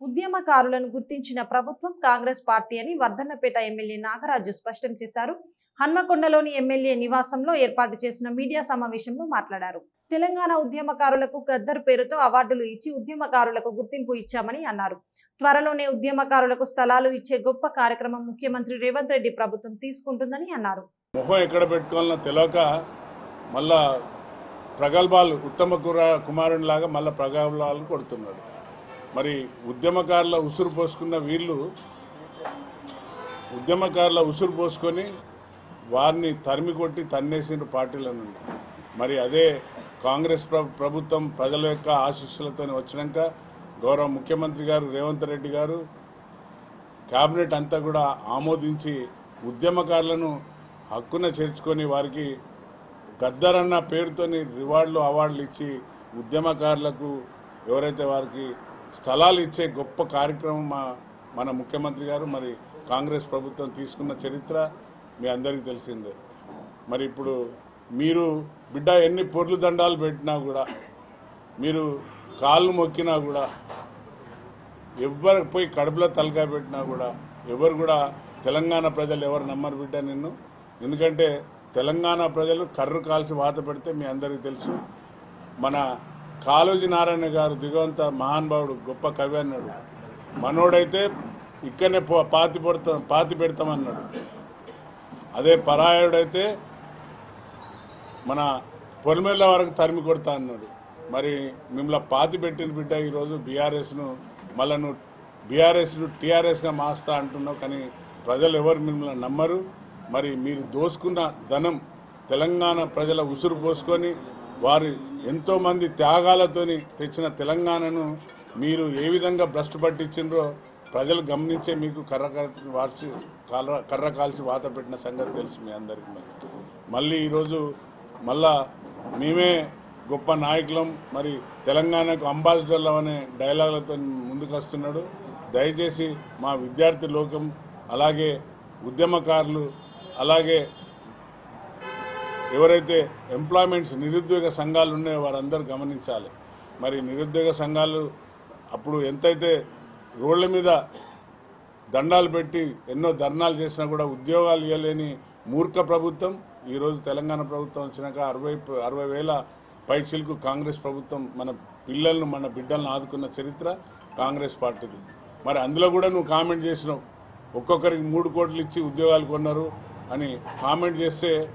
ఉద్యమకారులను గుర్తించిన ప్రభుత్వం కాంగ్రెస్ పార్టీ అని వర్ధన్నపేట ఎమ్మెల్యే నాగరాజు స్పష్టం చేశారు. హన్మకొండలోని ఎమ్మెల్యే నివాసంలో ఏర్పాటు చేసిన మీడియా సమావేశంలో మాట్లాడారు. తెలంగాణ ఉద్యమకారులకు గద్దర్ పేరుతో అవార్డులు ఇచ్చి ఉద్యమకారులకు గుర్తింపు ఇచ్చామని అన్నారు. త్వరలోనే ఉద్యమకారులకు స్థలాలు ఇచ్చే గొప్ప కార్యక్రమం ముఖ్యమంత్రి రేవంత్ రెడ్డి ప్రభుత్వం తీసుకుంటుందని అన్నారు. మొహం ఎక్కడ పెట్టుకోవాలన్నా తెలియక మళ్ళా ప్రగల్భాలు ఉత్తమ కుమారునిలాగా మళ్ళీ ప్రగల్భాలు కొడుతున్నాడు. మరి ఉద్యమకారుల ఉసురు పోసుకున్న వీళ్ళు ఉద్యమకారుల ఉసురు పోసుకొని వారిని తరిమి కొట్టి తన్నేసిన పార్టీల నుండి మరి అదే కాంగ్రెస్ ప్రభుత్వం ప్రజల యొక్క ఆశీస్సులతో వచ్చినాక గౌరవ ముఖ్యమంత్రి గారు రేవంత్ రెడ్డి గారు కేబినెట్ అంతా కూడా ఆమోదించి ఉద్యమకారులను హక్కున చేర్చుకొని వారికి గద్దర్ అన్న పేరుతోని రివార్డులు అవార్డులు ఇచ్చి ఉద్యమకారులకు ఎవరైతే వారికి స్థలాలు ఇచ్చే గొప్ప కార్యక్రమం మన ముఖ్యమంత్రి గారు మరి కాంగ్రెస్ ప్రభుత్వం తీసుకున్న చరిత్ర మీ అందరికీ తెలిసిందే. మరి ఇప్పుడు మీరు బిడ్డ ఎన్ని పొర్లు దండాలు పెట్టినా కూడా మీరు కాళ్ళు మొక్కినా కూడా ఎవరికి పోయి కడుపులో తలకాయ పెట్టినా కూడా ఎవరు కూడా తెలంగాణ ప్రజలు ఎవరు నమ్మరు బిడ్డ నిన్ను. ఎందుకంటే తెలంగాణ ప్రజలు కర్రు కాల్చి వాత పెడితే మీ అందరికీ తెలుసు. మన కాళోజీ నారాయణ గారు దిగవంత మహానుభావుడు గొప్ప కవి అన్నాడు, మనోడైతే ఇక్కడనే పాతి పెడతామన్నాడు, అదే పరాయుడైతే మన పొలిమేళ్ళ వరకు తరిమి కొడతా అన్నాడు. మరి మిమ్మల్ని పాతి పెట్టిన బిడ్డ ఈరోజు బీఆర్ఎస్ను మళ్ళీ నువ్వు బీఆర్ఎస్ను టీఆర్ఎస్గా మాస్తా అంటున్నావు, కానీ ప్రజలు ఎవరు మిమ్మల్ని నమ్మరు. మరి మీరు దోసుకున్న ధనం తెలంగాణ ప్రజల ఉసురు పోసుకొని వారు ఎంతోమంది త్యాగాలతోని తెచ్చిన తెలంగాణను మీరు ఏ విధంగా భ్రష్టు పట్టించిండ్రో ప్రజలు గమనించే మీకు కర్ర కాల్చి వాత పెట్టిన సంగతి తెలుసు మీ అందరికీ. మళ్ళీ ఈరోజు మళ్ళా మేమే గొప్ప నాయకులం, మరి తెలంగాణకు అంబాసిడర్లం అనే డైలాగులతో ముందుకు వస్తున్నాడు. దయచేసి మా విద్యార్థి లోకం, అలాగే ఉద్యమకారులు, అలాగే ఎవరైతే ఎంప్లాయ్మెంట్స్ నిరుద్యోగ సంఘాలు ఉన్నాయో వారందరూ గమనించాలి. మరి నిరుద్యోగ సంఘాలు అప్పుడు ఎంతైతే రోడ్ల మీద దండాలు పెట్టి ఎన్నో ధర్నాలు చేసినా కూడా ఉద్యోగాలు ఇవ్వలేని మూర్ఖ ప్రభుత్వం ఈరోజు తెలంగాణ ప్రభుత్వం వచ్చినాక 60,000 పైచిలకు కాంగ్రెస్ ప్రభుత్వం మన పిల్లలను మన బిడ్డలను ఆదుకున్న చరిత్ర కాంగ్రెస్ పార్టీది. మరి అందులో కూడా నువ్వు కామెంట్ చేసినావు, ఒక్కొక్కరికి 3 కోట్లు ఇచ్చి ఉద్యోగాలు కొన్నారు అని కామెంట్ చేస్తే